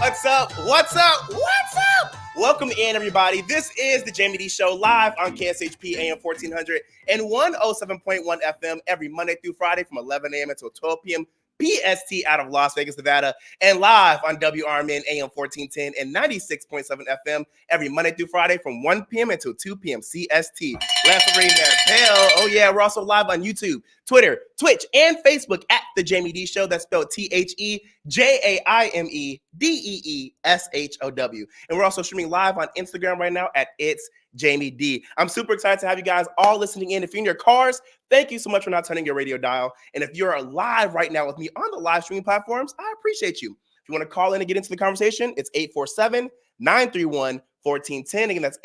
What's up? What's up? What's up? Welcome in, everybody. This is the Jaime Dee Show live on KSHP AM 1400 and 107.1 FM every Monday through Friday from 11 a.m. until 12 p.m. PST out of Las Vegas, Nevada, and live on WRMN AM 1410 and 96.7 FM every Monday through Friday from 1 p.m. until 2 p.m. CST. Let's ring that bell. Oh, yeah, we're also live on YouTube, Twitter, Twitch, and Facebook at The Jaime Dee Show. That's spelled TheJaimeDeeshow. And we're also streaming live on Instagram right now at It's Jaime Dee. I'm super excited to have you guys all listening in. If you're in your cars, thank you so much for not turning your radio dial. And if you're live right now with me on the live streaming platforms, I appreciate you. If you want to call in and get into the conversation, it's 847-931-1410. Again, that's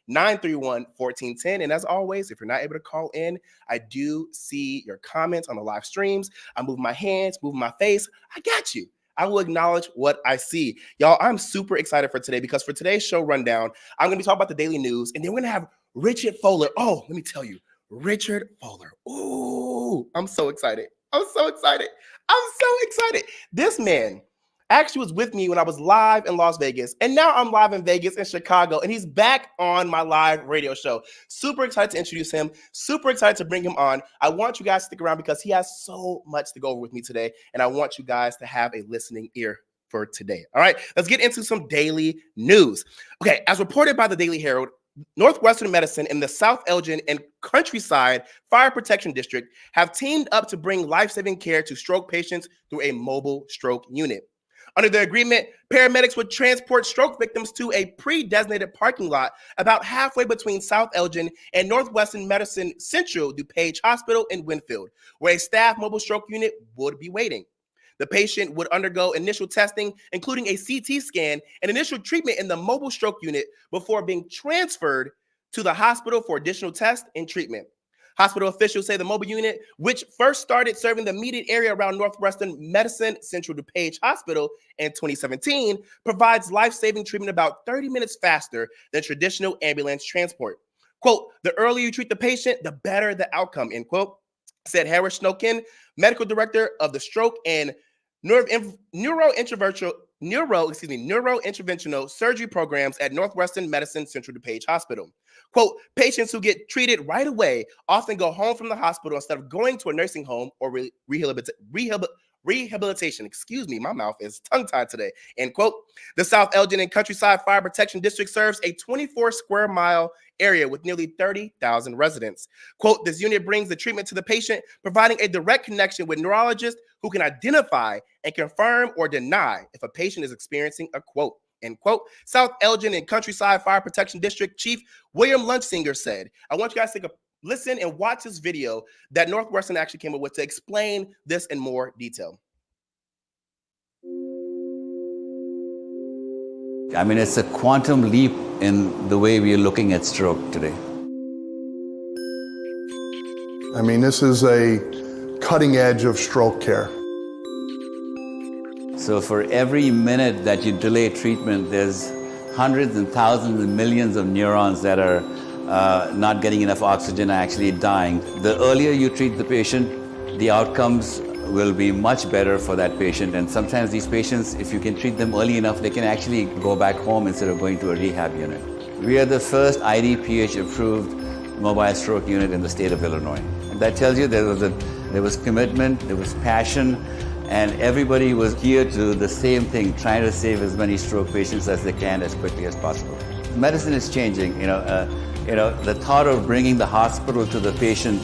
847-931-1410. And as always, if you're not able to call in, I do see your comments on the live streams. I move my hands, move my face. I got you. I will acknowledge what I see. Y'all, I'm super excited for today because for today's show rundown, I'm going to be talking about the daily news, and then we're going to have Richard Fowler. Oh, let me tell you, Richard Fowler. Ooh, I'm so excited. I'm so excited. This man actually was with me when I was live in Las Vegas, and now I'm live in Vegas and Chicago, and he's back on my live radio show. Super excited to introduce him. Super excited to bring him on. I want you guys to stick around because he has so much to go over with me today, and I want you guys to have a listening ear for today. All right, let's get into some daily news. Okay, as reported by the Daily Herald, Northwestern Medicine and the South Elgin and Countryside Fire Protection District have teamed up to bring life-saving care to stroke patients through a mobile stroke unit. Under the agreement, paramedics would transport stroke victims to a pre-designated parking lot about halfway between South Elgin and Northwestern Medicine Central DuPage Hospital in Winfield, where a staff mobile stroke unit would be waiting. The patient would undergo initial testing, including a CT scan and initial treatment in the mobile stroke unit before being transferred to the hospital for additional tests and treatment. Hospital officials say the mobile unit, which first started serving the immediate area around Northwestern Medicine Central DuPage Hospital in 2017, provides life-saving treatment about 30 minutes faster than traditional ambulance transport. Quote, the earlier you treat the patient, the better the outcome, end quote, said Harris Snokin, medical director of the stroke and neurointerventional surgery programs at Northwestern Medicine Central DuPage Hospital. Quote, patients who get treated right away often go home from the hospital instead of going to a nursing home or rehabilitation. Excuse me, my mouth is tongue-tied today. End quote. The South Elgin and Countryside Fire Protection District serves a 24 square mile area with nearly 30,000 residents. Quote, this unit brings the treatment to the patient, providing a direct connection with neurologists who can identify and confirm or deny if a patient is experiencing a quote. End quote. South Elgin and Countryside Fire Protection District Chief William Lunchsinger said, I want you guys to take a listen and watch this video that Northwestern actually came up with to explain this in more detail. I mean, it's a quantum leap in the way we are looking at stroke today. I mean, this is a cutting edge of stroke care. So for every minute that you delay treatment, there's hundreds and thousands and millions of neurons that are not getting enough oxygen, actually dying. The earlier you treat the patient, the outcomes will be much better for that patient. And sometimes these patients, if you can treat them early enough, they can actually go back home instead of going to a rehab unit. We are the first IDPH approved mobile stroke unit in the state of Illinois. And that tells you there was commitment, there was passion, and everybody was geared to the same thing, trying to save as many stroke patients as they can as quickly as possible. Medicine is changing. The thought of bringing the hospital to the patient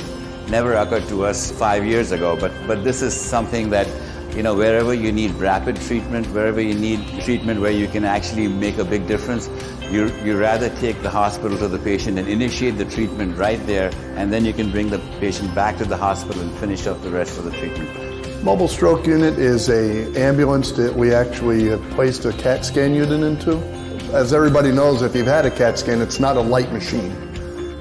never occurred to us 5 years ago, but this is something that, wherever you need rapid treatment, wherever you need treatment where you can actually make a big difference, you rather take the hospital to the patient and initiate the treatment right there, and then you can bring the patient back to the hospital and finish up the rest of the treatment. Mobile stroke unit is an ambulance that we actually have placed a CAT scan unit into. As everybody knows, if you've had a CAT scan, it's not a light machine.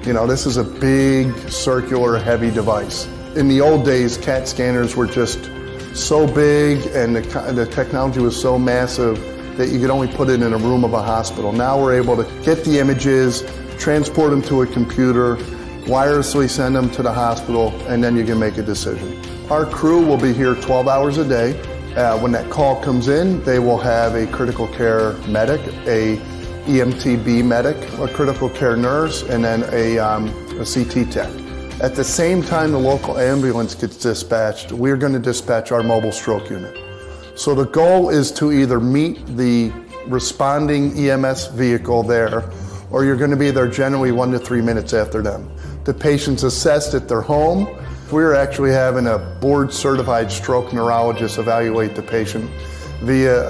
This is a big, circular, heavy device. In the old days, CAT scanners were just so big and the technology was so massive that you could only put it in a room of a hospital. Now we're able to get the images, transport them to a computer, wirelessly send them to the hospital, and then you can make a decision. Our crew will be here 12 hours a day. When that call comes in, they will have a critical care medic, a EMTB medic, a critical care nurse, and then a CT tech. At the same time the local ambulance gets dispatched, we're going to dispatch our mobile stroke unit. So the goal is to either meet the responding EMS vehicle there, or you're going to be there generally 1 to 3 minutes after them. The patient's assessed at their home. We're actually having a board-certified stroke neurologist evaluate the patient via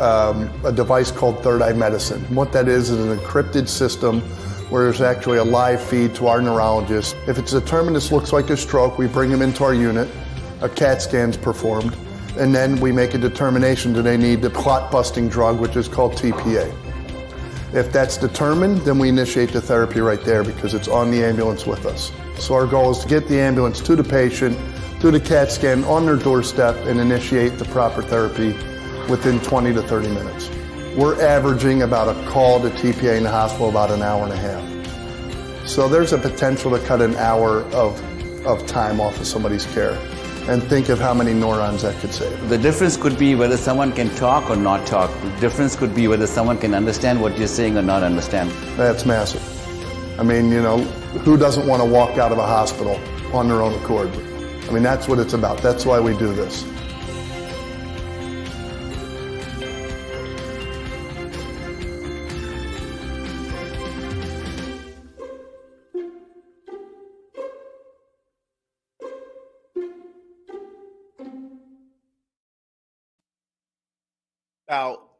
a device called Third Eye Medicine. What that is an encrypted system where there's actually a live feed to our neurologist. If it's determined this looks like a stroke, we bring them into our unit, a CAT scan's performed, and then we make a determination, do they need the clot-busting drug, which is called TPA. If that's determined, then we initiate the therapy right there because it's on the ambulance with us. So our goal is to get the ambulance to the patient, do the CAT scan on their doorstep, and initiate the proper therapy within 20 to 30 minutes. We're averaging about a call to TPA in the hospital about an hour and a half. So there's a potential to cut an hour of time off of somebody's care. And think of how many neurons that could save. The difference could be whether someone can talk or not talk. The difference could be whether someone can understand what you're saying or not understand. That's massive. I mean, you know, who doesn't want to walk out of a hospital on their own accord? I mean, that's what it's about. That's why we do this.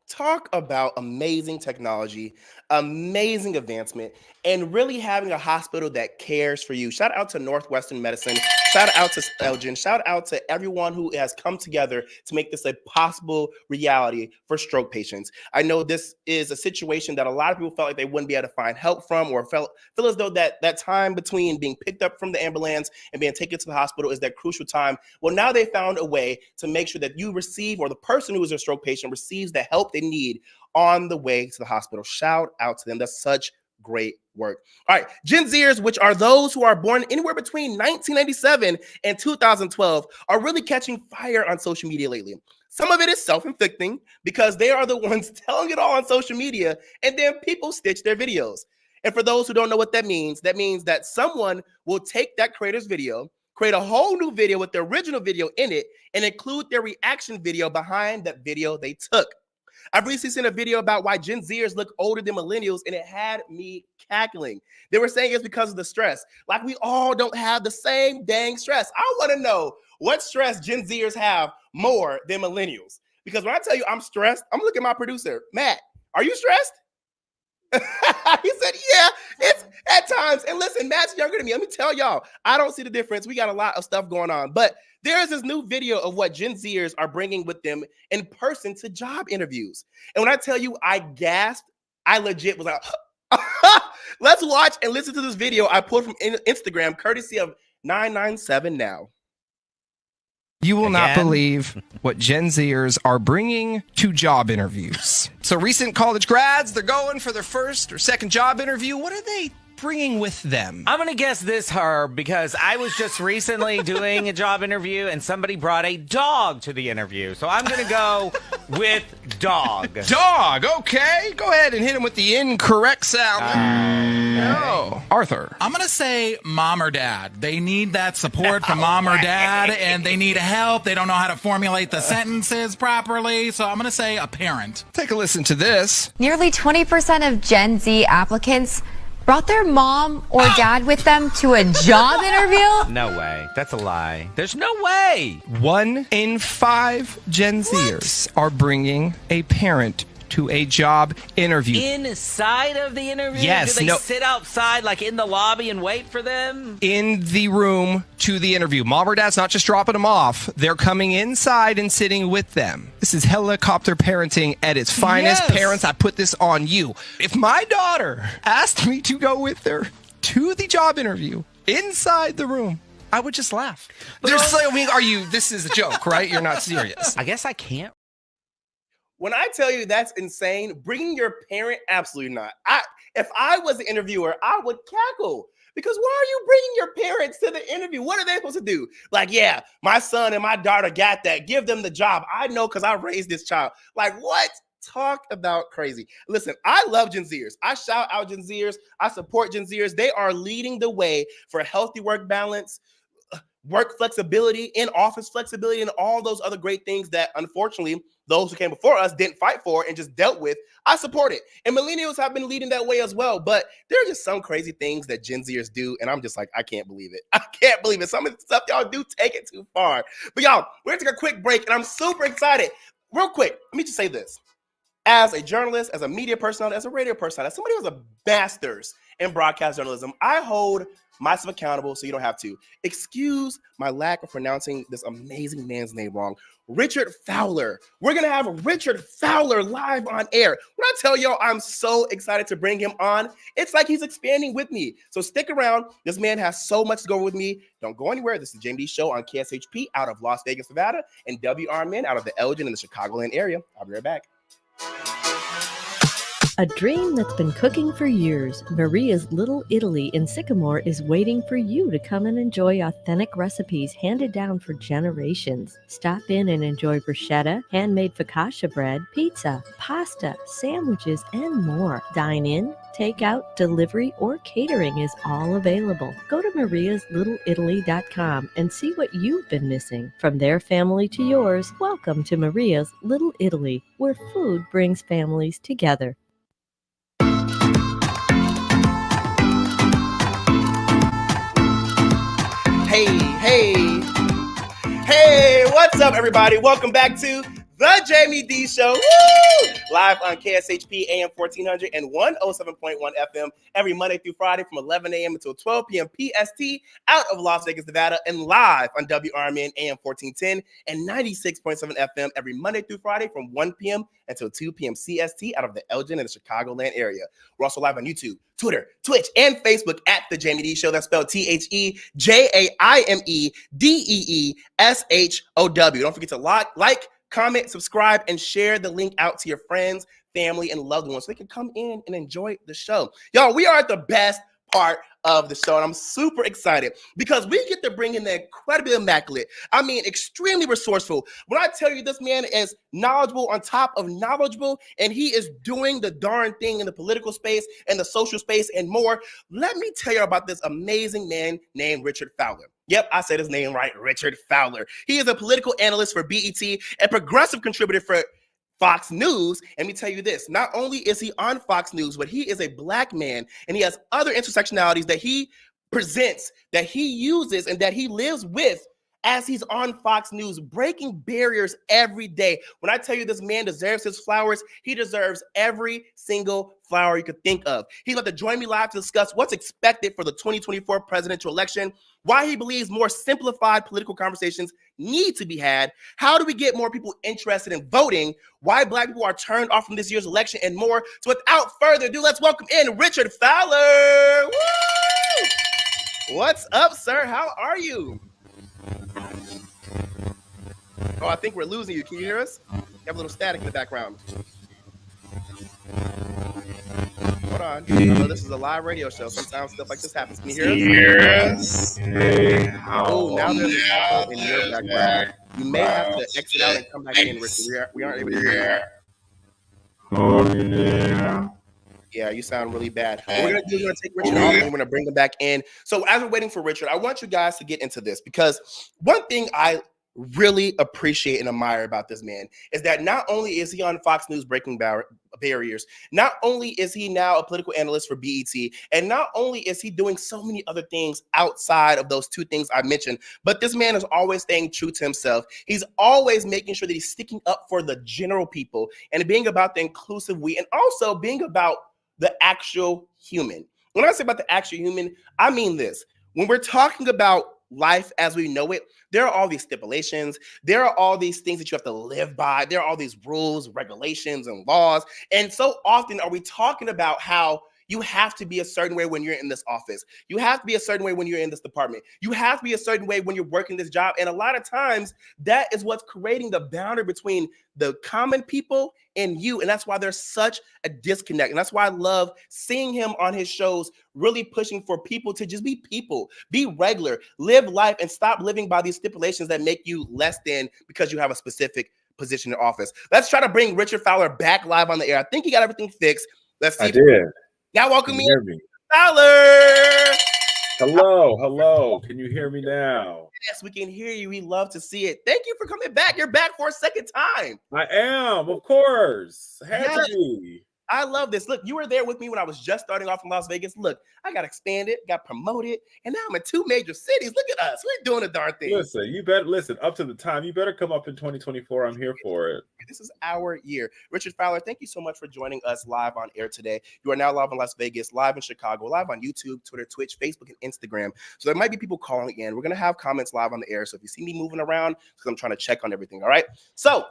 Talk about amazing technology, amazing advancement, and really having a hospital that cares for you. Shout out to Northwestern Medicine. Shout out to Elgin. Shout out to everyone who has come together to make this a possible reality for stroke patients. I know this is a situation that a lot of people felt like they wouldn't be able to find help from, or feel as though that time between being picked up from the ambulance and being taken to the hospital is that crucial time. Well, now they found a way to make sure that you receive, or the person who is a stroke patient receives the help they need on the way to the hospital. Shout out to them. That's such great work. All right, Gen Zers, which are those who are born anywhere between 1997 and 2012, are really catching fire on social media lately. Some of it is self-inflicting because they are the ones telling it all on social media, and then people stitch their videos. And for those who don't know what that means that someone will take that creator's video, create a whole new video with the original video in it, and include their reaction video behind that video they took. I've recently seen a video about why Gen Zers look older than millennials, and it had me cackling. They were saying it's because of the stress. Like, we all don't have the same dang stress. I want to know what stress Gen Zers have more than millennials. Because when I tell you I'm stressed, I'm looking at my producer, Matt. Are you stressed? He said, yeah, it's at times. And listen, Matt's younger than me. Let me tell y'all, I don't see the difference. We got a lot of stuff going on. But there's this new video of what Gen Zers are bringing with them in person to job interviews. And when I tell you I gasped, I legit was like, let's watch and listen to this video I pulled from Instagram, courtesy of 997 Now. You will not believe what Gen Zers are bringing to job interviews. So recent college grads, they're going for their first or second job interview. What are they bringing with them? I'm going to guess this, Herb, because I was just recently doing a job interview and somebody brought a dog to the interview. So I'm going to go with dog. Dog, okay. Go ahead and hit him with the incorrect sound. No. Arthur. I'm going to say mom or dad. They need that support from mom or dad, and they need help. They don't know how to formulate the sentences properly. So I'm going to say a parent. Take a listen to this. Nearly 20% of Gen Z applicants brought their mom or dad with them to a job interview? No way. That's a lie. There's no way. 1 in 5 Gen Zers are bringing a parent to a job interview. Inside of the interview? Yes. Do they sit outside, like in the lobby, and wait for them? In the room to the interview. Mom or dad's not just dropping them off. They're coming inside and sitting with them. This is helicopter parenting at its finest. Yes. Parents, I put this on you. If my daughter asked me to go with her to the job interview inside the room, I would just laugh. There's like, I mean, this is a joke, right? You're not serious. I guess I can't. When I tell you that's insane, bringing your parent, absolutely not. If I was the interviewer, I would cackle. Because why are you bringing your parents to the interview? What are they supposed to do? Like, yeah, my son and my daughter got that. Give them the job. I know because I raised this child. Like, what? Talk about crazy. Listen, I love Gen Zers. I shout out Gen Zers. I support Gen Zers. They are leading the way for healthy work balance, work flexibility, in-office flexibility, and all those other great things that, unfortunately, those who came before us didn't fight for and just dealt with. I support it. And millennials have been leading that way as well. But there are just some crazy things that Gen Zers do. And I'm just like, I can't believe it. I can't believe it. Some of the stuff y'all do take it too far. But y'all, we're going to take a quick break. And I'm super excited. Real quick, let me just say this. As a journalist, as a media personality, as a radio personality, as somebody who's a master's in broadcast journalism, I hold myself accountable so you don't have to. Excuse my lack of pronouncing this amazing man's name wrong. Richard Fowler. We're going to have Richard Fowler live on air. When I tell y'all I'm so excited to bring him on, it's like he's expanding with me. So stick around. This man has so much to go over with me. Don't go anywhere. This is the Jaime Dee Show on KSHP out of Las Vegas, Nevada, and WRMN out of the Elgin and the Chicagoland area. I'll be right back. A dream that's been cooking for years, Maria's Little Italy in Sycamore is waiting for you to come and enjoy authentic recipes handed down for generations. Stop in and enjoy bruschetta, handmade focaccia bread, pizza, pasta, sandwiches, and more. Dine in, take out, delivery, or catering is all available. Go to mariaslittleitaly.com and see what you've been missing. From their family to yours, welcome to Maria's Little Italy, where food brings families together. Hey, what's up, everybody? Welcome back to the Jaime Dee Show. Woo! Live on KSHP AM 1400 and 107.1 FM every Monday through Friday from 11 a.m. until 12 p.m. PST out of Las Vegas, Nevada, and live on WRMN AM 1410 and 96.7 FM every Monday through Friday from 1 p.m. until 2 p.m. CST out of the Elgin and the Chicagoland area. We're also live on YouTube, Twitter, Twitch, and Facebook at The Jaime Dee Show. That's spelled TheJaimeDeeshow. Don't forget to like, comment, subscribe, and share the link out to your friends, family, and loved ones so they can come in and enjoy the show. Y'all, we are at the best part of the show, and I'm super excited because we get to bring in the incredibly immaculate, extremely resourceful. When I tell you this man is knowledgeable on top of knowledgeable, and he is doing the darn thing in the political space and the social space and more, let me tell you about this amazing man named Richard Fowler. Yep, I said his name right, Richard Fowler. He is a political analyst for BET, a progressive contributor for Fox News. And let me tell you this, not only is he on Fox News, but he is a Black man and he has other intersectionalities that he presents, that he uses, and that he lives with as he's on Fox News, breaking barriers every day. When I tell you this man deserves his flowers, he deserves every single flower you could think of. He's about to join me live to discuss what's expected for the 2024 presidential election, why he believes more simplified political conversations need to be had, how do we get more people interested in voting, why Black people are turned off from this year's election, and more. So without further ado, let's welcome in Richard Fowler. Woo! What's up, sir? How are you? Oh, I think we're losing you. Can you hear us? You have a little static in the background. Hold on. I know this is a live radio show. Sometimes stuff like this happens. Can you hear us? Yes. Oh, now there's an echo in your background. You may have to exit out and come back in, Richard. We aren't able to hear you. Oh, yeah. Yeah, you sound really bad. What we're going to do is we're going to take Richard off and we're going to bring him back in. So as we're waiting for Richard, I want you guys to get into this because one thing I really appreciate and admire about this man is that not only is he on Fox News breaking barriers, not only is he now a political analyst for BET, and not only is he doing so many other things outside of those two things I mentioned, but this man is always staying true to himself. He's always making sure that he's sticking up for the general people and being about the inclusive we, and also being about the actual human. When I say about the actual human, I mean this. When we're talking about life as we know it, there are all these stipulations. There are all these things that you have to live by. There are all these rules, regulations, and laws. And so often are we talking about how You have to be a certain way when you're in this office. You have to be a certain way when you're in this department. You have to be a certain way when you're working this job. And a lot of times that is what's creating the boundary between the common people and you. And that's why there's such a disconnect. And that's why I love seeing him on his shows, really pushing for people to just be people, be regular, live life, and stop living by these stipulations that make you less than because you have a specific position in office. Let's try to bring Richard Fowler back live on the air. I think he got everything fixed. Let's see. I did. Now welcome Can you hear me? Fowler. Hello. Can you hear me now? Yes, we can hear you. We love to see it. Thank you for coming back. You're back for a second time. I am, of course. Had to be. I love this. Look, you were there with me when I was just starting off in Las Vegas. Look, I got expanded, got promoted, and now I'm in 2 major cities. Look at us. We're doing a darn thing. Listen, you better listen up to the time. You better come up in 2024. I'm here for it. This is our year. Richard Fowler, thank you so much for joining us live on air today. You are now live in Las Vegas, live in Chicago, live on YouTube, Twitter, Twitch, Facebook, and Instagram. So there might be people calling in. We're going to have comments live on the air. So if you see me moving around, because I'm trying to check on everything. All right. So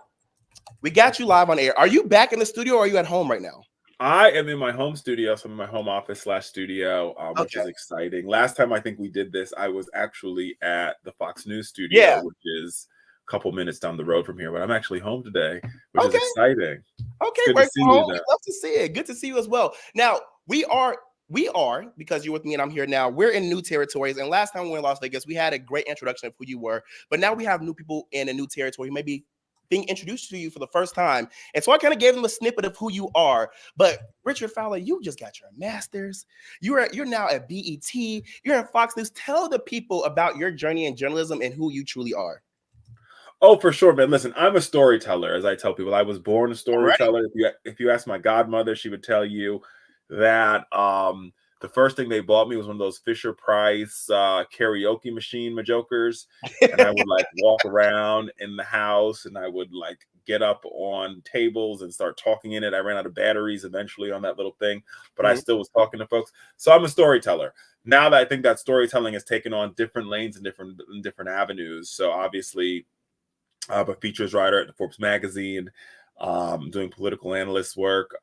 we got you live on air. Are you back in the studio or are you at home right now? I am in my home studio, so I'm in my home office / studio, which is exciting. Last time I think we did this, I was actually at the Fox News studio, which is a couple minutes down the road from here. But I'm actually home today, which is exciting. Okay, we're home. We'd love to see it. Good to see you as well. Now, we are, because you're with me and I'm here now, we're in new territories. And last time we were in Las Vegas, we had a great introduction of who you were. But now we have new people in a new territory, maybe being introduced to you for the first time. And so I kind of gave them a snippet of who you are. But Richard Fowler, you just got your master's. You're now at BET. You're at Fox News. Tell the people about your journey in journalism and who you truly are. Oh, for sure, man. Listen, I'm a storyteller, as I tell people. I was born a storyteller. If you ask my godmother, she would tell you that the first thing they bought me was one of those Fisher-Price karaoke machine majokers. And I would like walk around in the house and I would like get up on tables and start talking in it. I ran out of batteries eventually on that little thing, but I still was talking to folks. So I'm a storyteller. Now that I think that storytelling has taken on different lanes and different avenues. So obviously I'm a features writer at the Forbes magazine, doing political analyst work,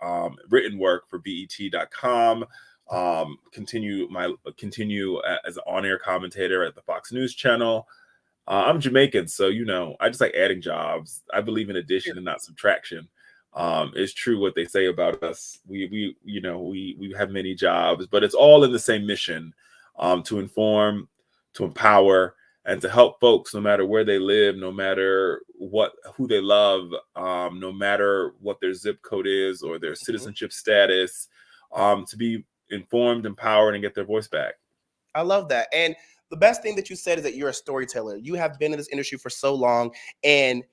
written work for BET.com. Continue as an on-air commentator at the Fox News channel. I'm Jamaican, so I just like adding jobs. I believe in addition and not subtraction. It's true what they say about us. We have many jobs, but it's all in the same mission, to inform, to empower, and to help folks no matter where they live, no matter who they love, no matter what their zip code is or their citizenship status, to be informed, empowered, and get their voice back. I love that. And the best thing that you said is that you're a storyteller. You have been in this industry for so long. And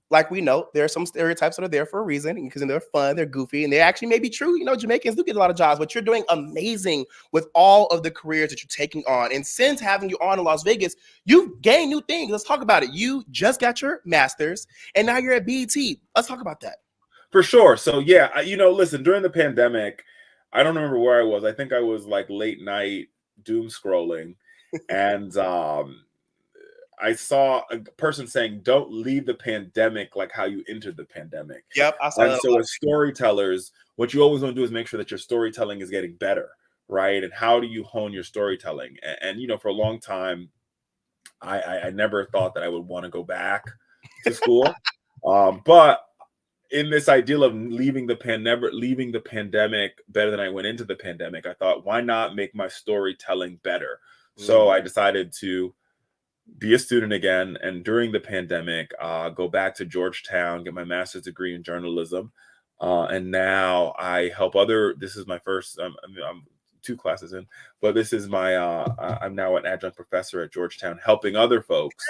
like we know, there are some stereotypes that are there for a reason because they're fun, they're goofy, and they actually may be true. Jamaicans do get a lot of jobs, but you're doing amazing with all of the careers that you're taking on. And since having you on in Las Vegas, you've gained new things. Let's talk about it. You just got your master's and now you're at BET. Let's talk about that. For sure. So yeah, listen, during the pandemic, I don't remember where I was. I think I was like late night doom scrolling. And I saw a person saying, don't leave the pandemic like how you entered the pandemic. Yep. I saw and that so as storytellers, what you always want to do is make sure that your storytelling is getting better, right? And how do you hone your storytelling? And for a long time, I never thought that I would want to go back to school. But in this ideal of leaving the pandemic better than I went into the pandemic, I thought, why not make my storytelling better? So I decided to be a student again, and during the pandemic, go back to Georgetown, get my master's degree in journalism, and now I help this is my first. I'm 2 classes in, but this is my. I'm now an adjunct professor at Georgetown, helping other folks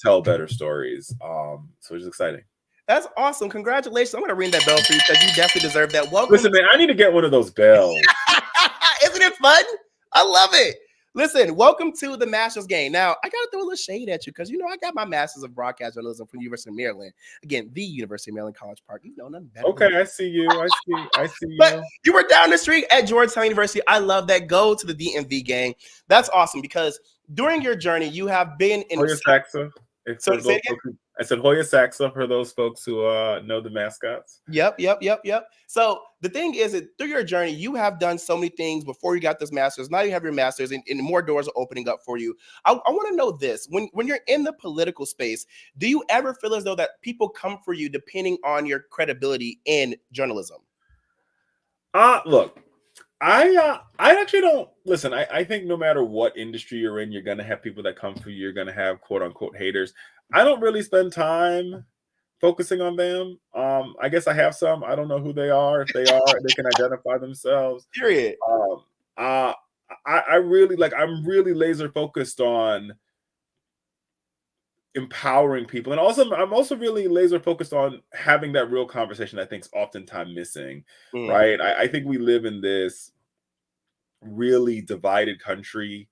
tell better stories. So it's exciting. That's awesome. Congratulations. I'm going to ring that bell for you because you definitely deserve that. Welcome. Listen, man, I need to get one of those bells. Isn't it fun? I love it. Listen, welcome to the Master's game. Now, I got to throw a little shade at you because, I got my Master's of Broadcast Journalism from the University of Maryland. Again, the University of Maryland, College Park. Nothing better. Okay, I see you. I see you. But you were down the street at Georgetown University. I love that. Go to the DMV gang. That's awesome because during your journey, you have been in... I said Hoya Saxa for those folks who know the mascots. Yep. So the thing is that through your journey, you have done so many things before you got this master's. Now you have your master's, and more doors are opening up for you. I want to know this: when you're in the political space, do you ever feel as though that people come for you depending on your credibility in journalism? Look, I actually don't listen. I think no matter what industry you're in, you're gonna have people that come for you. You're gonna have quote unquote haters. I don't really spend time focusing on them. I guess I have some. I don't know who they are. If they are, they can identify themselves. Period. I really I'm really laser focused on empowering people, and also I'm also really laser focused on having that real conversation I think is oftentimes missing. Right? I think we live in this really divided country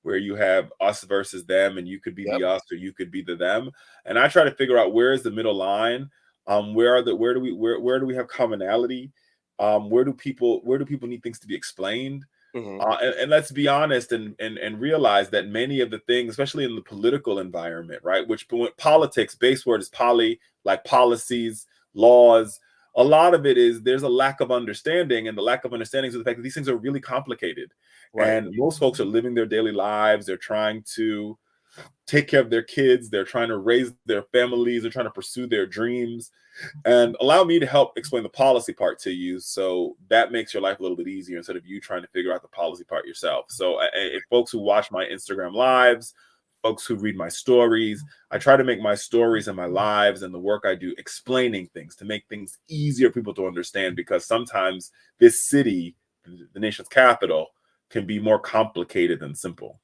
where you have us versus them, and you could be the us or you could be the them. And I try to figure out where is the middle line. Where do we have commonality? Where do people need things to be explained? And let's be honest and realize that many of the things, especially in the political environment, right, which politics, base word is poly, like policies, laws, a lot of it is there's a lack of understanding, and the lack of understanding is the fact that these things are really complicated. Right. And most folks are living their daily lives. They're trying to take care of their kids. They're trying to raise their families. They're trying to pursue their dreams. And allow me to help explain the policy part to you, so that makes your life a little bit easier instead of you trying to figure out the policy part yourself. So if folks who watch my Instagram lives, folks who read my stories, I try to make my stories and my lives and the work I do explaining things to make things easier for people to understand, because sometimes this city, the nation's capital, can be more complicated than simple.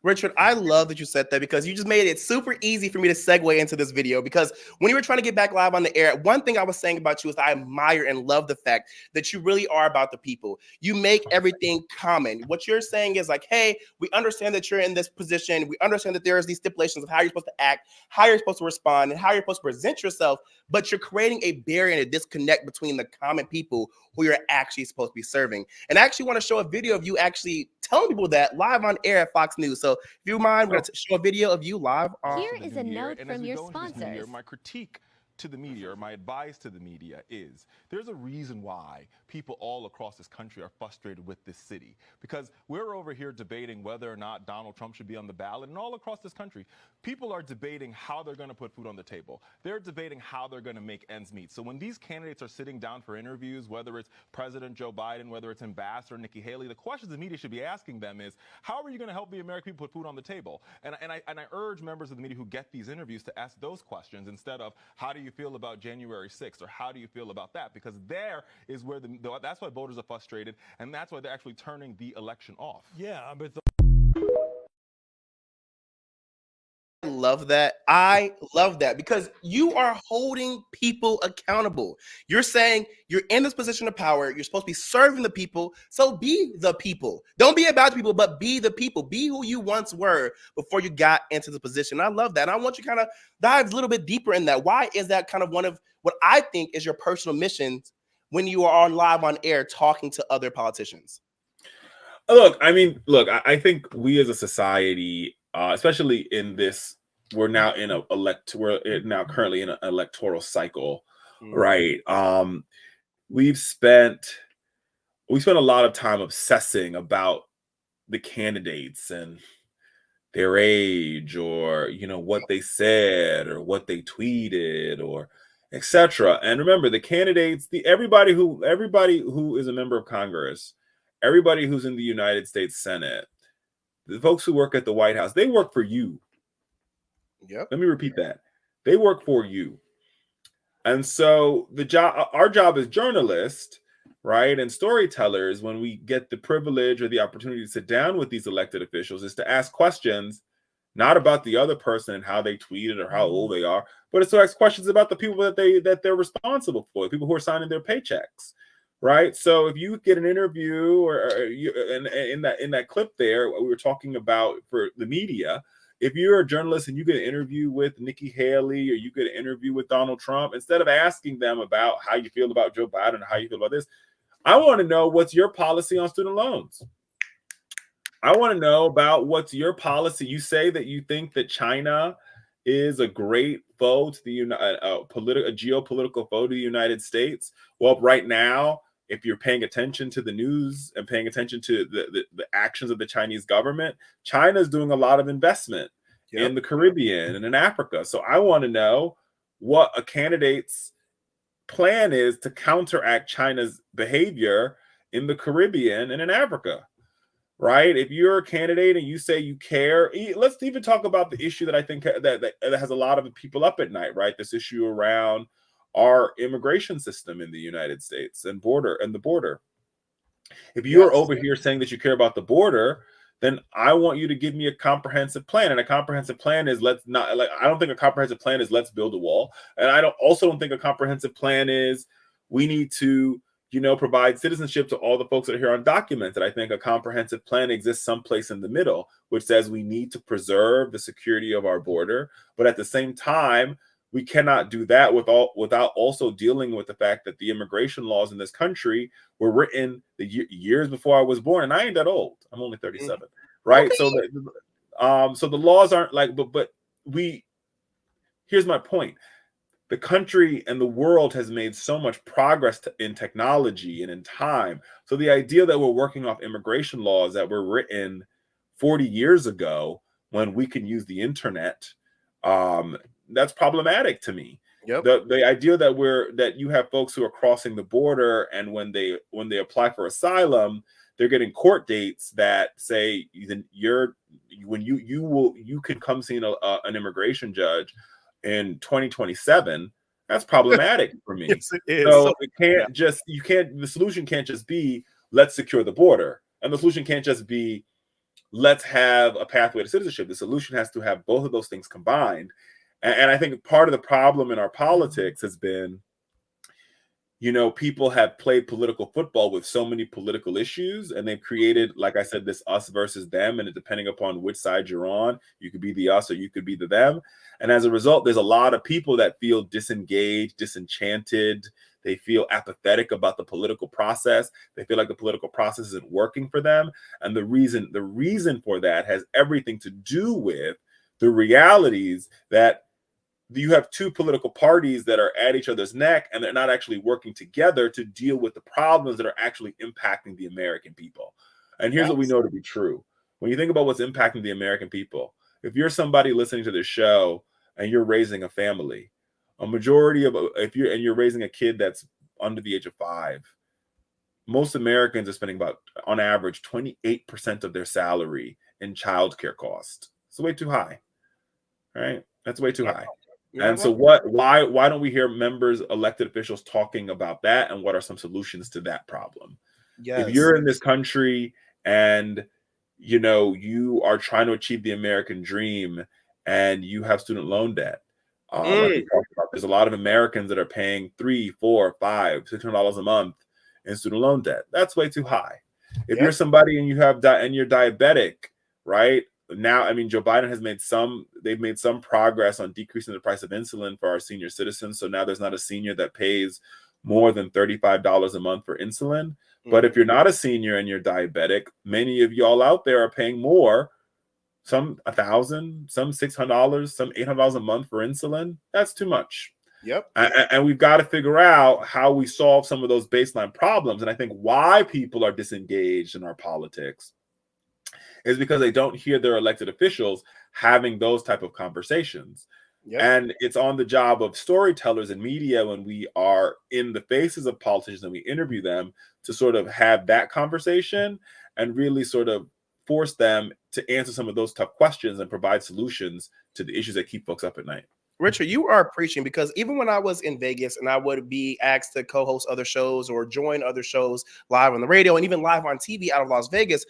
Richard, I love that you said that, because you just made it super easy for me to segue into this video. Because when you were trying to get back live on the air, one thing I was saying about you is I admire and love the fact that you really are about the people. You make everything common. What you're saying is like, hey, we understand that you're in this position. We understand that there's these stipulations of how you're supposed to act, how you're supposed to respond, and how you're supposed to present yourself. But you're creating a barrier and a disconnect between the common people who you're actually supposed to be serving. And I actually want to show a video of you actually telling people that live on air at Fox News. So if you mind, we're going to show a video of you live on. Here is a note from your sponsors. My critique to the media, or my advice to the media, is there's a reason why people all across this country are frustrated with this city, because we're over here debating whether or not Donald Trump should be on the ballot, and all across this country people are debating how they're going to put food on the table. They're debating how they're going to make ends meet. So when these candidates are sitting down for interviews, whether it's President Joe Biden, whether it's Ambassador Nikki Haley, the questions the media should be asking them is, how are you going to help the American people put food on the table? And I urge members of the media who get these interviews to ask those questions instead of, how do you feel about January 6th, or how do you feel about that? Because there is where that's why voters are frustrated, and that's why they're actually turning the election off. Yeah, but I love that because you are holding people accountable. You're saying you're in this position of power. You're supposed to be serving the people. So be the people. Don't be about the people, but be the people. Be who you once were before you got into the position. I love that. And I want you to kind of dive a little bit deeper in that. Why is that kind of one of what I think is your personal mission when you are on live on air talking to other politicians? I think we as a society, especially in this, we're now currently in an electoral cycle, right? We spent a lot of time obsessing about the candidates and their age, or what they said or what they tweeted, or etc. And remember, the candidates, everybody who is a member of Congress, everybody who's in the United States Senate, the folks who work at the White House, they work for you. Yep. Let me repeat that. They work for you. And so our job as journalists, right, and storytellers, when we get the privilege or the opportunity to sit down with these elected officials, is to ask questions, not about the other person and how they tweeted or how old they are, but it's to ask questions about the people that they're responsible for, the people who are signing their paychecks. Right. So if you get an interview and in that clip there, we were talking about for the media, if you're a journalist and you get an interview with Nikki Haley or you get an interview with Donald Trump, instead of asking them about how you feel about Joe Biden or how you feel about this, I want to know what's your policy on student loans. I want to know about what's your policy. You say that you think that China is a great foe to the a geopolitical foe to the United States? Well, right now, if you're paying attention to the news and paying attention to the actions of the Chinese government, China is doing a lot of investment in the Caribbean and in Africa. So I want to know what a candidate's plan is to counteract China's behavior in the Caribbean and in Africa, right? If you're a candidate and you say you care, let's even talk about the issue that I think that has a lot of people up at night, right? This issue around our immigration system in the United States and the border. If you're over here saying that you care about the border, then I want you to give me a comprehensive plan. And a comprehensive plan is I don't think a comprehensive plan is let's build a wall. And I don't think a comprehensive plan is we need to, provide citizenship to all the folks that are here undocumented. I think a comprehensive plan exists someplace in the middle, which says we need to preserve the security of our border. But at the same time, we cannot do that without also dealing with the fact that the immigration laws in this country were written years before I was born, and I ain't that old. I'm only 37, right? Okay. So the laws aren't but here's my point. The country and the world has made so much progress in technology and in time. So the idea that we're working off immigration laws that were written 40 years ago when we can use the internet, that's problematic to me. Yep. The idea that you have folks who are crossing the border, and when they apply for asylum, they're getting court dates that say you can come see an immigration judge in 2027. That's problematic for me. Yes, it is. So the solution can't just be let's secure the border, and the solution can't just be let's have a pathway to citizenship. The solution has to have both of those things combined. And I think part of the problem in our politics has been, people have played political football with so many political issues, and they've created, like I said, this us versus them. And depending upon which side you're on, you could be the us or you could be the them. And as a result, there's a lot of people that feel disengaged, disenchanted. They feel apathetic about the political process. They feel like the political process isn't working for them. And the reason for that has everything to do with the realities that you have two political parties that are at each other's neck, and they're not actually working together to deal with the problems that are actually impacting the American people. And here's what we know to be true. When you think about what's impacting the American people, if you're somebody listening to this show and you're raising a family, you're raising a kid that's under the age of 5, most Americans are spending on average, 28% of their salary in childcare costs. It's way too high, right? That's way too high. And so why don't we hear members, elected officials talking about that, and what are some solutions to that problem? Yes. If you're in this country and you are trying to achieve the American dream and you have student loan debt, like we talked about, there's a lot of Americans that are paying $300, $400, $500, $600 a month in student loan debt. That's way too high. If you're somebody and you're diabetic, right? Now, Joe Biden has made some progress on decreasing the price of insulin for our senior citizens. So now there's not a senior that pays more than $35 a month for insulin. But if you're not a senior and you're diabetic, many of y'all out there are paying more, some $1,000, some $600, some $800 a month for insulin. That's too much. Yep. And we've got to figure out how we solve some of those baseline problems. And I think why people are disengaged in our politics is because they don't hear their elected officials having those type of conversations. Yep. And it's on the job of storytellers and media, when we are in the faces of politicians and we interview them, to sort of have that conversation and really sort of force them to answer some of those tough questions and provide solutions to the issues that keep folks up at night. Richard, you are preaching, because even when I was in Vegas and I would be asked to co-host other shows or join other shows live on the radio and even live on TV out of Las Vegas,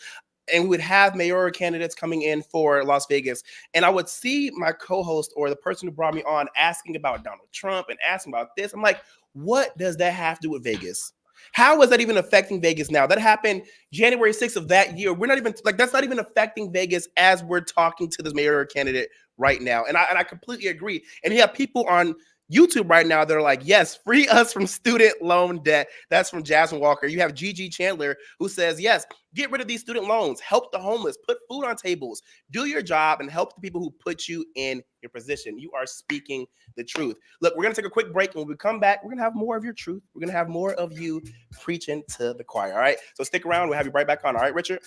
and we would have mayoral candidates coming in for Las Vegas, and I would see my co-host or the person who brought me on asking about Donald Trump and asking about this. I'm like, what does that have to do with Vegas? How is that even affecting Vegas now? That happened January 6th of that year. We're not even that's not even affecting Vegas as we're talking to this mayoral candidate right now. And I completely agree. And you have people on YouTube right now, they're like, yes, free us from student loan debt. That's from Jasmine Walker. You have Gigi Chandler who says, yes, get rid of these student loans, help the homeless, put food on tables, do your job, and help the people who put you in your position. You are speaking the truth. Look, we're going to take a quick break, and when we come back, we're going to have more of your truth. We're going to have more of you preaching to the choir, all right? So stick around. We'll have you right back on, all right, Richard?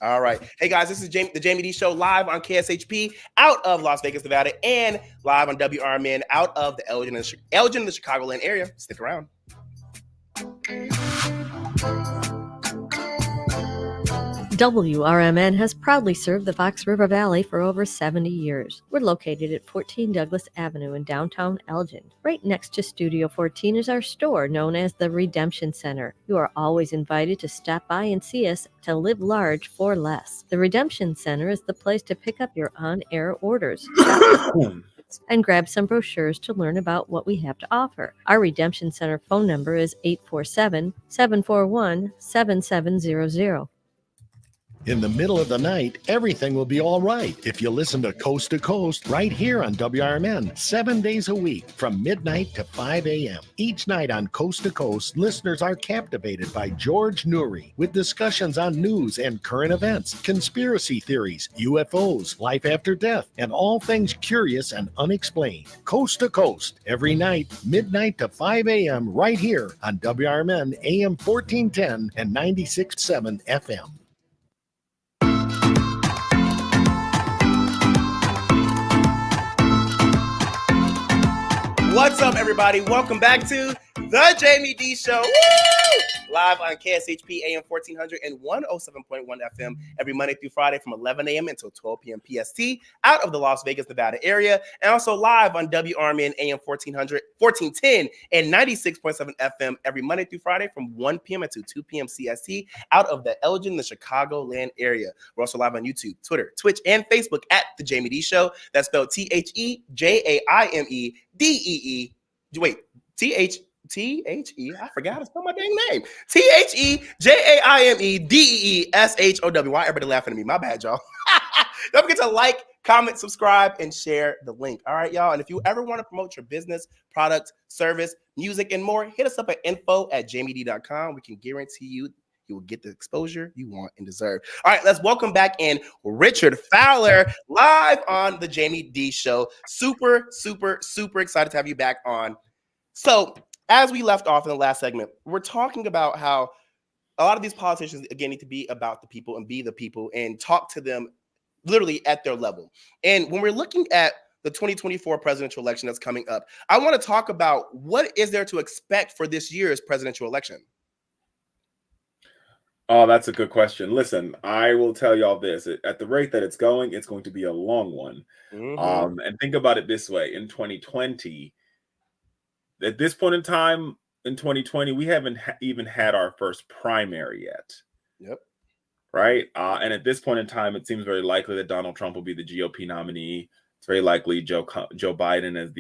All right. Hey, guys, this is the Jaime Dee Show live on KSHP out of Las Vegas, Nevada, and live on WRMN out of the Elgin, the Chicagoland area. Stick around. WRMN has proudly served the Fox River Valley for over 70 years. We're located at 14 Douglas Avenue in downtown Elgin. Right next to Studio 14 is our store known as the Redemption Center. You are always invited to stop by and see us to live large for less. The Redemption Center is the place to pick up your on-air orders. And grab some brochures to learn about what we have to offer. Our Redemption Center phone number is 847-741-7700. In the middle of the night, everything will be all right if you listen to Coast right here on WRMN, 7 days a week from midnight to 5 a.m. Each night on Coast to Coast, listeners are captivated by George Noory with discussions on news and current events, conspiracy theories, UFOs, life after death, and all things curious and unexplained. Coast to Coast, every night, midnight to 5 a.m. right here on WRMN AM 1410 and 96.7 FM. What's up, everybody? Welcome back to the Jaime Dee Show. Woo! Live on KSHP AM 1400 and 107.1 FM every Monday through Friday from 11 a.m. until 12 p.m. PST out of the Las Vegas, Nevada area. And also live on WRMN AM 1410 and 96.7 FM every Monday through Friday from 1 p.m. until 2 p.m. CST out of the Elgin, the Chicagoland area. We're also live on YouTube, Twitter, Twitch, and Facebook at The Jaime Dee Show. That's spelled TheJaimedee. Wait, T-H-E, I forgot how to spell my dang name. TheJaimedeshow. Why everybody laughing at me? My bad, y'all. Don't forget to like, comment, subscribe, and share the link. All right, y'all. And if you ever want to promote your business, product, service, music, and more, hit us up at info@jaimedee.com. We can guarantee you will get the exposure you want and deserve. All right, let's welcome back in Richard Fowler live on the Jaime Dee Show. Super, super, super excited to have you back on. So, as we left off in the last segment, we're talking about how a lot of these politicians, again, need to be about the people and be the people and talk to them literally at their level. And when we're looking at the 2024 presidential election that's coming up, I want to talk about what is there to expect for this year's presidential election? Oh, that's a good question. Listen, I will tell y'all this. At the rate that it's going to be a long one. Mm-hmm. And think about it this way. In 2020, at this point in time, in 2020, we haven't even had our first primary yet. Yep. Right? And at this point in time, it seems very likely that Donald Trump will be the GOP nominee. It's very likely Joe Biden as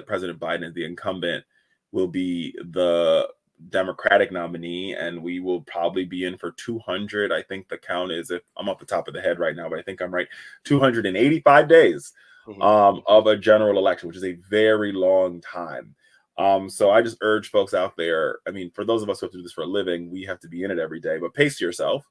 President Biden as the incumbent will be the Democratic nominee, and we will probably be in for 200. I think the count is, if I'm off the top of the head right now, but I think I'm right, 285 days of a general election, which is a very long time. So I just urge folks out there, I mean, for those of us who have to do this for a living, we have to be in it every day, but pace yourself.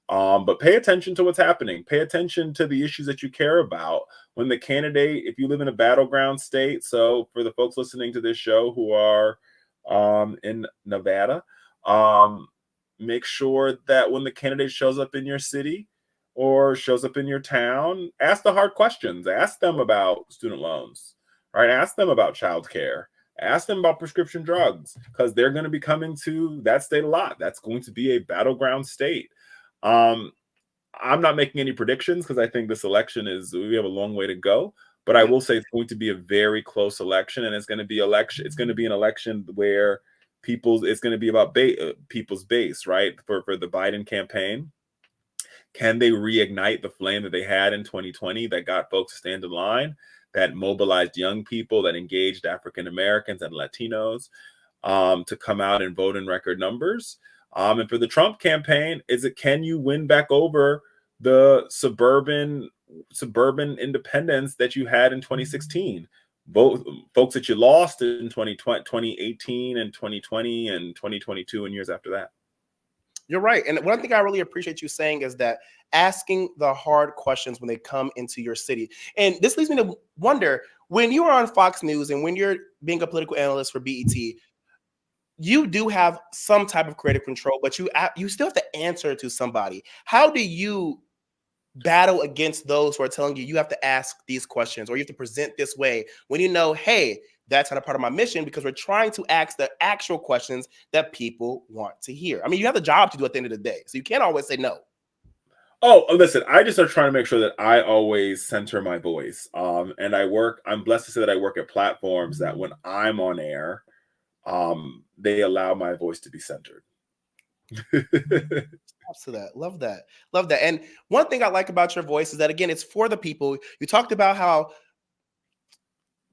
But pay attention to what's happening. Pay attention to the issues that you care about. When the candidate, if you live in a battleground state, so for the folks listening to this show who are in Nevada, make sure that when the candidate shows up in your city or shows up in your town, ask the hard questions. Ask them about student loans, right? Ask them about childcare. Ask them about prescription drugs, because they're going to be coming to that state a lot. That's going to be a battleground state. I'm not making any predictions because I think this election we have a long way to go. But I will say it's going to be a very close election, and it's going to be an election where it's going to be about people's base, right? For the Biden campaign. Can they reignite the flame that they had in 2020 that got folks to stand in line, that mobilized young people, that engaged African Americans and Latinos to come out and vote in record numbers? And for the Trump campaign, can you win back over the suburban independence that you had in 2016? both folks that you lost in 2020, 2018 and 2020 and 2022 and years after that. You're right. And one thing I really appreciate you saying is that asking the hard questions when they come into your city. And this leads me to wonder, when you are on Fox News and when you're being a political analyst for BET, you do have some type of creative control, but you still have to answer to somebody. How do you battle against those who are telling you you have to ask these questions or you have to present this way when you know, hey, that's not a part of my mission, because we're trying to ask the actual questions that people want to hear? I mean, you have a job to do at the end of the day, so you can't always say no. Oh, listen, I just are trying to make sure that I always center my voice. And I'm blessed to say that I work at platforms that when I'm on air, they allow my voice to be centered. To that. Love that. Love that. And one thing I like about your voice is that, again, it's for the people. You talked about how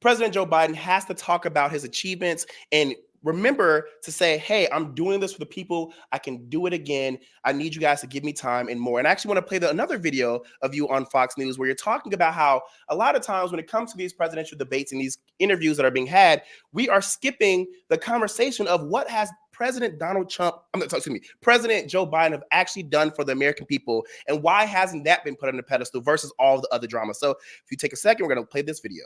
President Joe Biden has to talk about his achievements and remember to say, hey, I'm doing this for the people. I can do it again. I need you guys to give me time and more. And I actually want to play another video of you on Fox News where you're talking about how a lot of times when it comes to these presidential debates and these interviews that are being had, we are skipping the conversation of what has President President Joe Biden have actually done for the American people, and why hasn't that been put on the pedestal versus all the other drama. So if you take a second, we're going to play this video.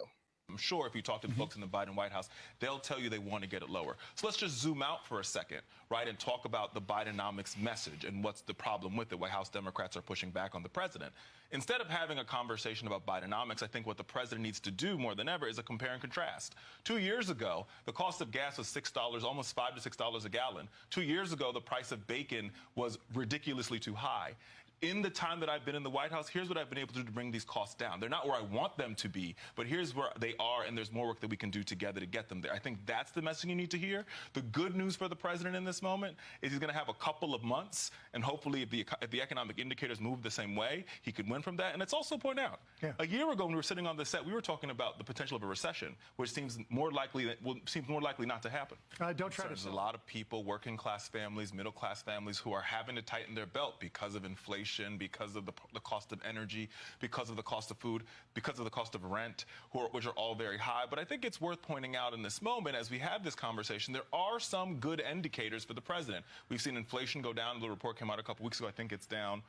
I'm sure if you talk to the folks in the Biden White House, they'll tell you they want to get it lower. So let's just zoom out for a second, right, and talk about the Bidenomics message and what's the problem with it, why House Democrats are pushing back on the president. Instead of having a conversation about Bidenomics, I think what the president needs to do more than ever is a compare and contrast. 2 years ago, the cost of gas was $6, almost $5 to $6 a gallon. 2 years ago, the price of bacon was ridiculously too high. In the time that I've been in the White House, here's what I've been able to do to bring these costs down. They're not where I want them to be, but here's where they are, and there's more work that we can do together to get them there. I think that's the message you need to hear. The good news for the president in this moment is he's going to have a couple of months, and hopefully if the economic indicators move the same way, he could win from that. And let's also point out, a year ago when we were sitting on this set, we were talking about the potential of a recession, which seems more likely not to happen. There's a lot of people, working class families, middle class families, who are having to tighten their belt because of inflation, because of the cost of energy, because of the cost of food, because of the cost of rent, which are all very high. But I think it's worth pointing out in this moment, as we have this conversation, there are some good indicators for the president. We've seen inflation go down. The report came out a couple weeks ago. I think it's down.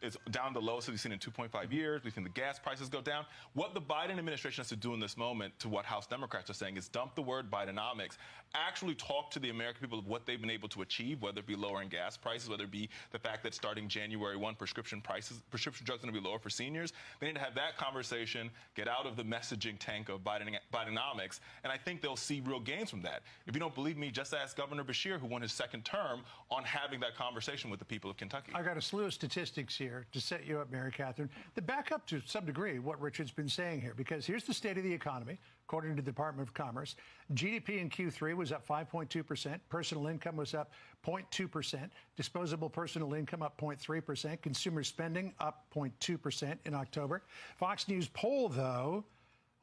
It's down the lowest we've seen in 2.5 years. We've seen the gas prices go down. What the Biden administration has to do in this moment, to what House Democrats are saying, is dump the word Bidenomics, actually talk to the American people of what they've been able to achieve, whether it be lowering gas prices, whether it be the fact that starting January 1, prescription drugs are going to be lower for seniors. They need to have that conversation, get out of the messaging tank of Bidenomics, and I think they'll see real gains from that. If you don't believe me, just ask Governor Beshear, who won his second term, on having that conversation with the people of Kentucky. I got a slew of statistics here to set you up, Mary Catherine, that back up to some degree what Richard's been saying here, because here's the state of the economy. According to the Department of Commerce, GDP in Q3 was up 5.2%. Personal income was up 0.2%. Disposable personal income up 0.3%. Consumer spending up 0.2% in October. Fox News poll, though,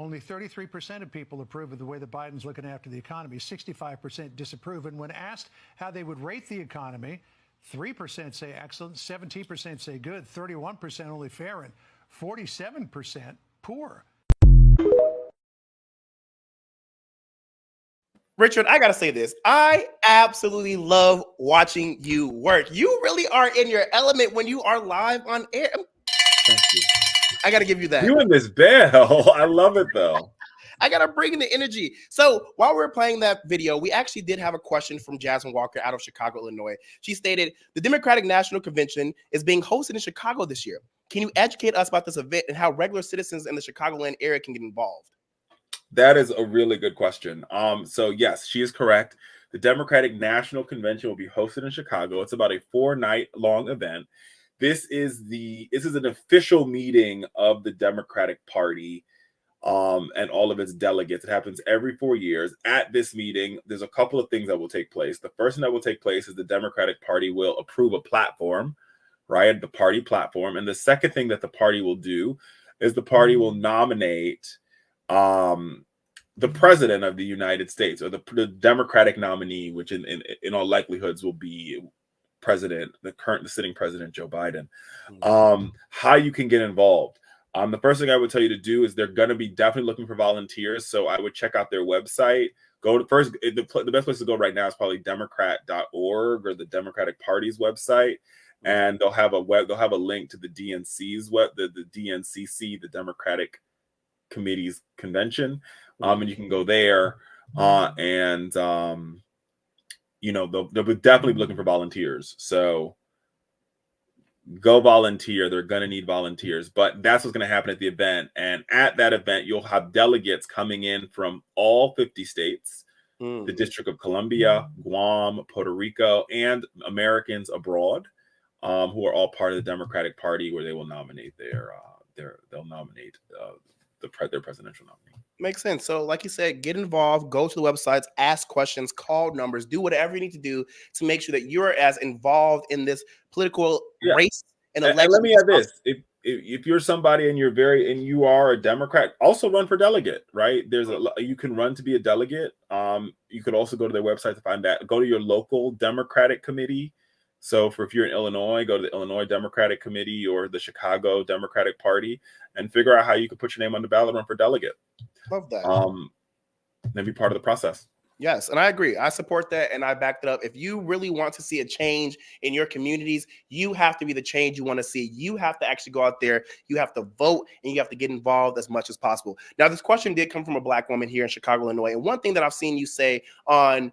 only 33% of people approve of the way that Biden's looking after the economy. 65% disapprove. And when asked how they would rate the economy, 3% say excellent, 17% say good, 31% only fair, and 47% poor. Richard, I got to say this. I absolutely love watching you work. You really are in your element when you are live on air. Thank you. I got to give you that. You and this bell. I love it, though. I got to bring in the energy. So while we were playing that video, we actually did have a question from Jasmine Walker out of Chicago, Illinois. She stated, the Democratic National Convention is being hosted in Chicago this year. Can you educate us about this event and how regular citizens in the Chicagoland area can get involved? That is a really good question. So yes, she is correct. The Democratic National Convention will be hosted in Chicago. It's about a 4-night long event. This is an official meeting of the Democratic Party and all of its delegates. It happens every 4 years. At this meeting, there's a couple of things that will take place. The first thing that will take place is the Democratic Party will approve a platform, right? The party platform. And the second thing that the party will do is the party will nominate the president of the United States, or the Democratic nominee, which in all likelihoods will be the sitting president, Joe Biden. How you can get involved. The first thing I would tell you to do is they're going to be definitely looking for volunteers. So I would check out their website. Go to first, the best place to go right now is probably Democrat.org or the Democratic Party's website. And they'll have a link to the DNC's the DNCC, the Democratic Committee's convention. And you can go there. They'll be definitely looking for volunteers. So go volunteer. They're going to need volunteers, but that's what's going to happen at the event. And at that event, you'll have delegates coming in from all 50 states, the District of Columbia, Guam, Puerto Rico, and Americans abroad, who are all part of the Democratic Party, where they will nominate their presidential nominee. Makes sense. So like you said, get involved, go to the websites, ask questions, call numbers, do whatever you need to do to make sure that you're as involved in this political race and election. And let me add this. If you're somebody and you are a Democrat, also run for delegate, right? You can run to be a delegate. You could also go to their website to find that. Go to your local Democratic committee. So if you're in Illinois, go to the Illinois Democratic Committee or the Chicago Democratic Party and figure out how you can put your name on the ballot and run for delegate. Love that. And be part of the process. Yes, and I agree. I support that, and I backed it up. If you really want to see a change in your communities, you have to be the change you want to see. You have to actually go out there. You have to vote, and you have to get involved as much as possible. Now, this question did come from a Black woman here in Chicago, Illinois, and one thing that I've seen you say on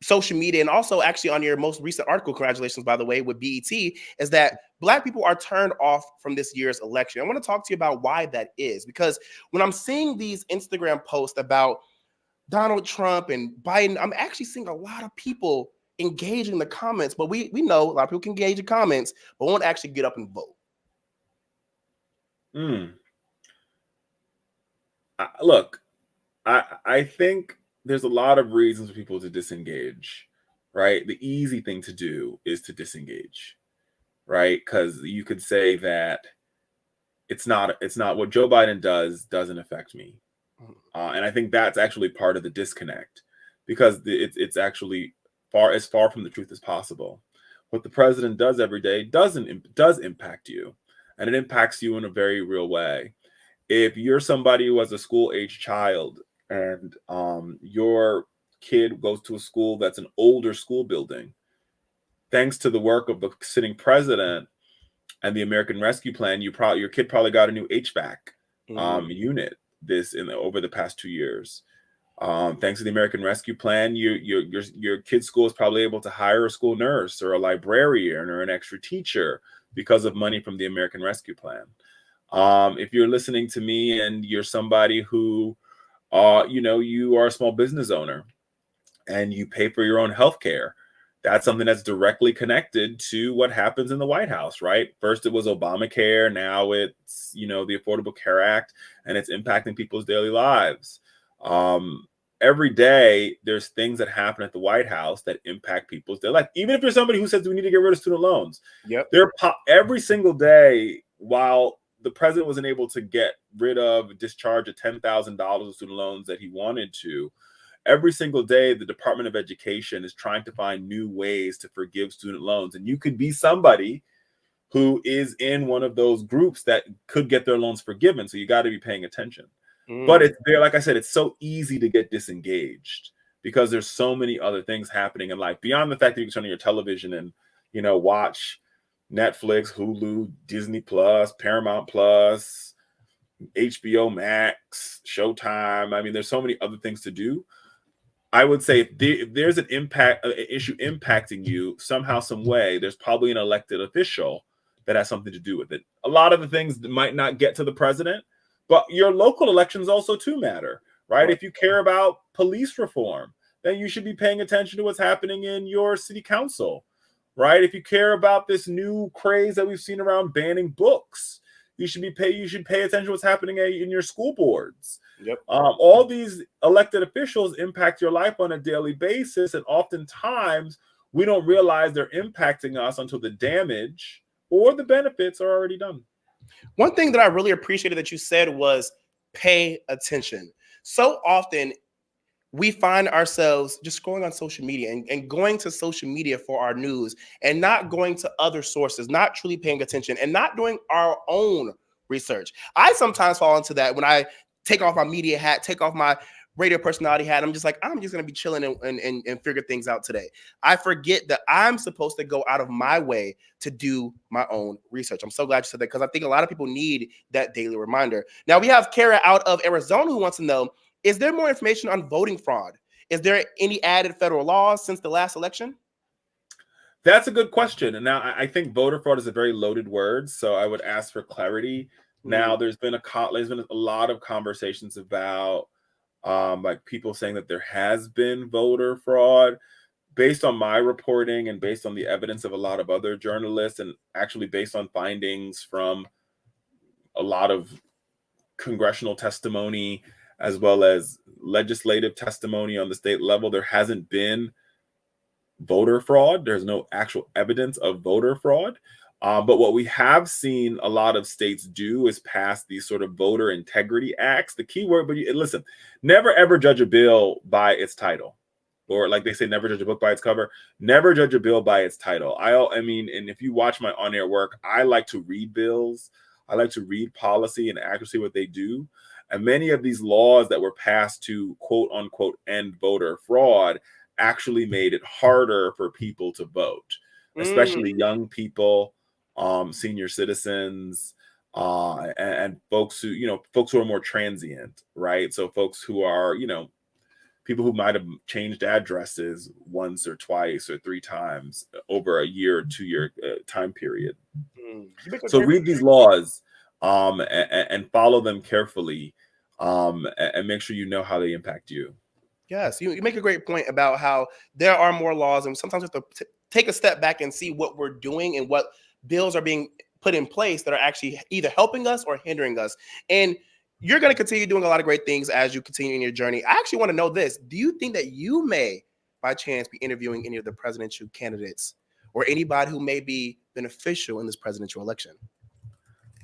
social media and also actually on your most recent article, congratulations, by the way, with BET, is that Black people are turned off from this year's election. I want to talk to you about why that is, because when I'm seeing these Instagram posts about Donald Trump and Biden, I'm actually seeing a lot of people engage in the comments, but we know a lot of people can engage in comments, but won't actually get up and vote. Look, I think there's a lot of reasons for people to disengage, right? The easy thing to do is to disengage, right? Because you could say that it's not what Joe Biden doesn't affect me. And I think that's actually part of the disconnect, because it's actually as far from the truth as possible. What the president does every day does impact you, and it impacts you in a very real way. If you're somebody who has a school-age child and your kid goes to a school that's an older school building, thanks to the work of the sitting president and the American Rescue Plan, your kid probably got a new HVAC unit over the past 2 years. Thanks to the American Rescue Plan, your kid's school is probably able to hire a school nurse or a librarian or an extra teacher because of money from the American Rescue Plan. If you're listening to me and you're somebody who, you are a small business owner and you pay for your own health care, that's something that's directly connected to what happens in the White House, right? First, it was Obamacare. Now it's, the Affordable Care Act, and it's impacting people's daily lives. Every day, there's things that happen at the White House that impact people's daily life. Even if you're somebody who says we need to get rid of student loans, every single day, while the president wasn't able to get rid of discharge of $10,000 of student loans that he wanted to, every single day, the Department of Education is trying to find new ways to forgive student loans. And you could be somebody who is in one of those groups that could get their loans forgiven. So you got to be paying attention. But it's there, like I said, it's so easy to get disengaged because there's so many other things happening in life beyond the fact that you can turn on your television and, watch Netflix, Hulu, Disney Plus, Paramount Plus, HBO Max, Showtime. I mean, there's so many other things to do. I would say if there's an issue impacting you somehow, some way, there's probably an elected official that has something to do with it. A lot of the things might not get to the president, but your local elections also too matter, right? If you care about police reform, then you should be paying attention to what's happening in your city council, right? If you care about this new craze that we've seen around banning books, you should pay attention to what's happening in your school boards. All these elected officials impact your life on a daily basis, and oftentimes we don't realize they're impacting us until the damage or the benefits are already done. One thing that I really appreciated that you said was pay attention. So often we find ourselves just going on social media and going to social media for our news and not going to other sources, not truly paying attention and not doing our own research. I sometimes fall into that when I take off my media hat, take off my radio personality hat. I'm just like, I'm just going to be chilling and figure things out today. I forget that I'm supposed to go out of my way to do my own research. I'm so glad you said that because I think a lot of people need that daily reminder. Now we have Kara out of Arizona who wants to know, is there more information on voting fraud? Is there any added federal laws since the last election? That's a good question. And now I think voter fraud is a very loaded word, so I would ask for clarity. Now there's been a lot of conversations about like people saying that there has been voter fraud. Based on my reporting and based on the evidence of a lot of other journalists, and actually based on findings from a lot of congressional testimony as well as legislative testimony on the state level, there hasn't been voter fraud. There's no actual evidence of voter fraud. But what we have seen a lot of states do is pass these sort of voter integrity acts. The key word, but listen, never ever judge a bill by its title. Or like they say, never judge a book by its cover. Never judge a bill by its title. I mean, and if you watch my on-air work, I like to read bills. I like to read policy and actually what they do. And many of these laws that were passed to quote unquote end voter fraud actually made it harder for people to vote, especially young people, senior citizens, and folks who are more transient, right? So folks who are, people who might have changed addresses once or twice or three times over a year or 2 year time period. So read these laws and follow them carefully, and make sure you know how they impact you. Yes, you make a great point about how there are more laws, and sometimes we have to take a step back and see what we're doing and what bills are being put in place that are actually either helping us or hindering us. And you're going to continue doing a lot of great things as you continue in your journey. I actually want to know this. Do you think that you may, by chance, be interviewing any of the presidential candidates or anybody who may be beneficial in this presidential election?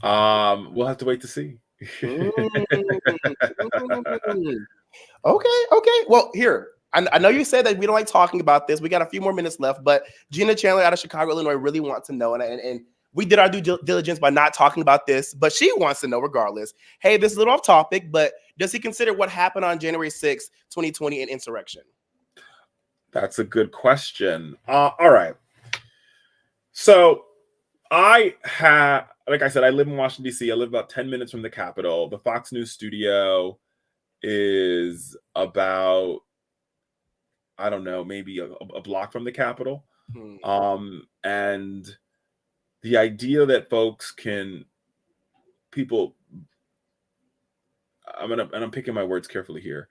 We'll have to wait to see. Okay. Well, here, I know you said that we don't like talking about this. We got a few more minutes left, but Gina Chandler out of Chicago, Illinois really wants to know, and we did our due diligence by not talking about this, but she wants to know regardless. Hey, this is a little off topic, but does he consider what happened on January 6th, 2020 an insurrection? That's a good question. All right. So like I said, I live in Washington, D.C. I live about 10 minutes from the Capitol. The Fox News studio is about, I don't know, maybe a block from the Capitol. And the idea that I'm picking my words carefully here,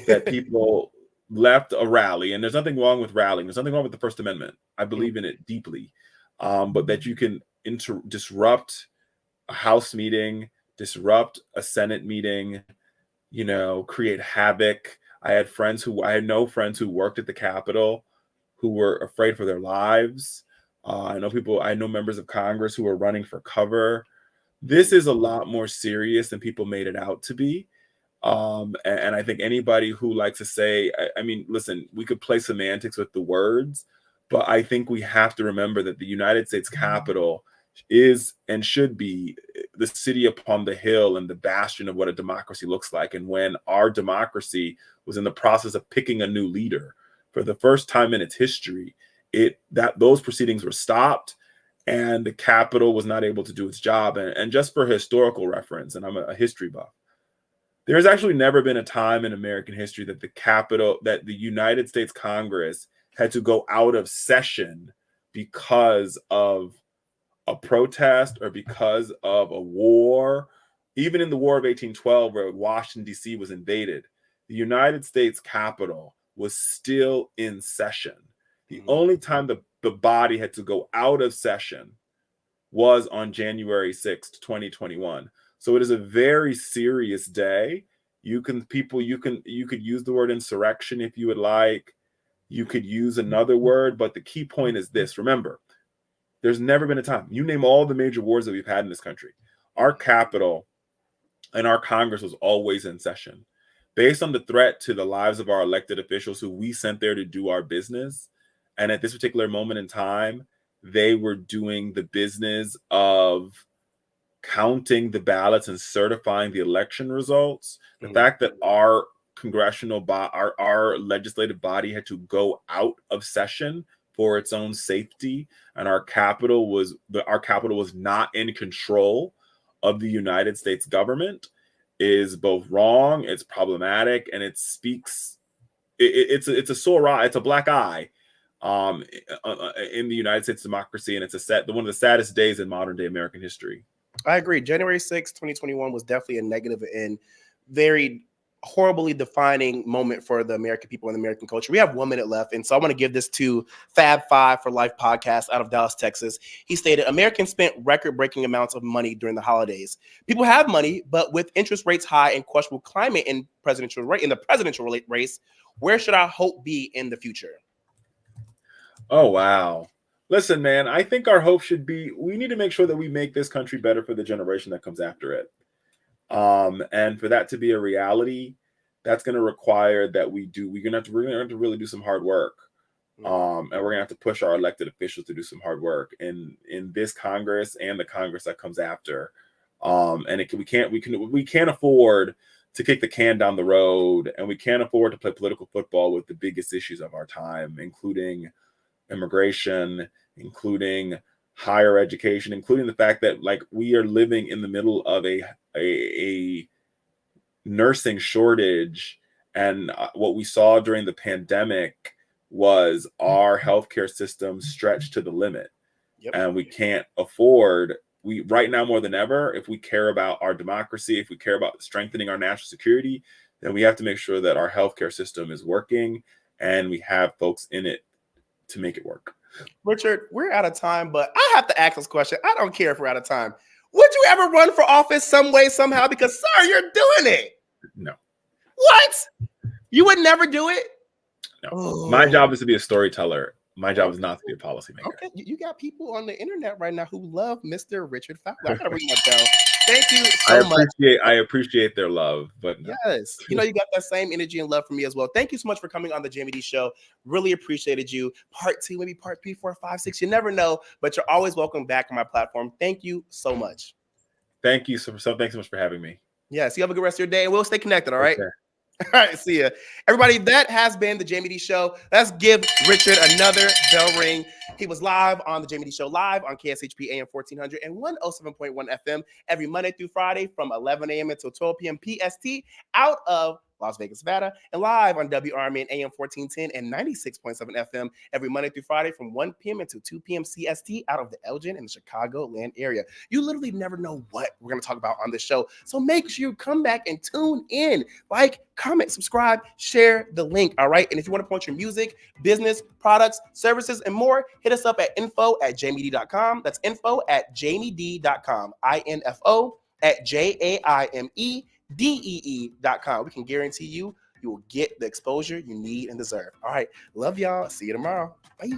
that people left a rally, and there's nothing wrong with rallying. There's nothing wrong with the First Amendment. I believe in it deeply. But that you can disrupt a House meeting, disrupt a Senate meeting, create havoc. I had no friends who worked at the Capitol who were afraid for their lives. I know members of Congress who were running for cover. This is a lot more serious than people made it out to be. And I think anybody who likes to say, I mean, listen, we could play semantics with the words, but I think we have to remember that the United States Capitol is and should be the city upon the hill and the bastion of what a democracy looks like. And when our democracy was in the process of picking a new leader for the first time in its history, those proceedings were stopped and the Capitol was not able to do its job. And just for historical reference, and I'm a history buff, there's actually never been a time in American history that the United States Congress had to go out of session because of a protest or because of a war. Even in the War of 1812, where Washington, D.C. was invaded, the United States Capitol was still in session. The only time the body had to go out of session was on January 6th, 2021. So it is a very serious day. You could use the word insurrection if you would like. You could use another word, but the key point is this. Remember, there's never been a time. You name all the major wars that we've had in this country. Our Capitol and our Congress was always in session. Based on the threat to the lives of our elected officials who we sent there to do our business, and at this particular moment in time, they were doing the business of counting the ballots and certifying the election results, the fact that our our legislative body had to go out of session for its own safety, and our capital was not in control of the United States government, is both wrong, it's problematic, and it speaks. It's a sore eye, it's a black eye in the United States democracy, and it's one of the saddest days in modern day American history. I agree. January 6th, 2021 was definitely a negative and very horribly defining moment for the American people and the American culture. We have 1 minute left, and so I want to give this to Fab Five for Life podcast out of Dallas, Texas. He stated, Americans spent record-breaking amounts of money during the holidays. People have money, but with interest rates high and questionable climate in the presidential race, where should our hope be in the future? Oh, wow. Listen, man, I think our hope should be, we need to make sure that we make this country better for the generation that comes after it. And for that to be a reality, that's going to require that we're going to have to really do some hard work. And we're going to have to push our elected officials to do some hard work in this Congress and the Congress that comes after. And we can't afford to kick the can down the road, and we can't afford to play political football with the biggest issues of our time, including immigration, including higher education, including the fact that we are living in the middle of a nursing shortage. And what we saw during the pandemic was our healthcare system stretched to the limit. Yep. And we can't afford, right now more than ever, if we care about our democracy, if we care about strengthening our national security, then we have to make sure that our healthcare system is working and we have folks in it to make it work. Richard, we're out of time, but I have to ask this question. I don't care if we're out of time. Would you ever run for office some way, somehow? Because, sir, you're doing it. No. What? You would never do it? No. Oh. My job is to be a storyteller. My job is not to be a policymaker. Okay, you got people on the internet right now who love Mr. Richard Fowler. I gotta ring that bell. Thank you so much. I appreciate their love, but no. Yes, you got that same energy and love from me as well. Thank you so much for coming on the Jaime Dee Show. Really appreciated you. Part 2, maybe part 3, 4, 5, 6. You never know, but you're always welcome back on my platform. Thank you so much. Thank you so thanks so much for having me. Yes, you have a good rest of your day, and we'll stay connected. All right. Okay. All right, see ya. Everybody, that has been the Jaime Dee Show. Let's give Richard another bell ring. He was live on the Jaime Dee Show, live on KSHP AM 1400 and 107.1 FM every Monday through Friday from 11 a.m. until 12 p.m. PST out of Las Vegas, Nevada, and live on WRMN AM 1410 and 96.7 FM every Monday through Friday from 1 p.m. until 2 p.m. CST out of the Elgin and the Chicagoland area. You literally never know what we're going to talk about on this show, so make sure you come back and tune in. Like, comment, subscribe, share the link, all right? And if you want to promote your music, business, products, services, and more, hit us up at info@jaimedee.com. That's info@jaimedee.com. info@jaimedee.com. We can guarantee you will get the exposure you need and deserve. All right. Love y'all. See you tomorrow. Bye.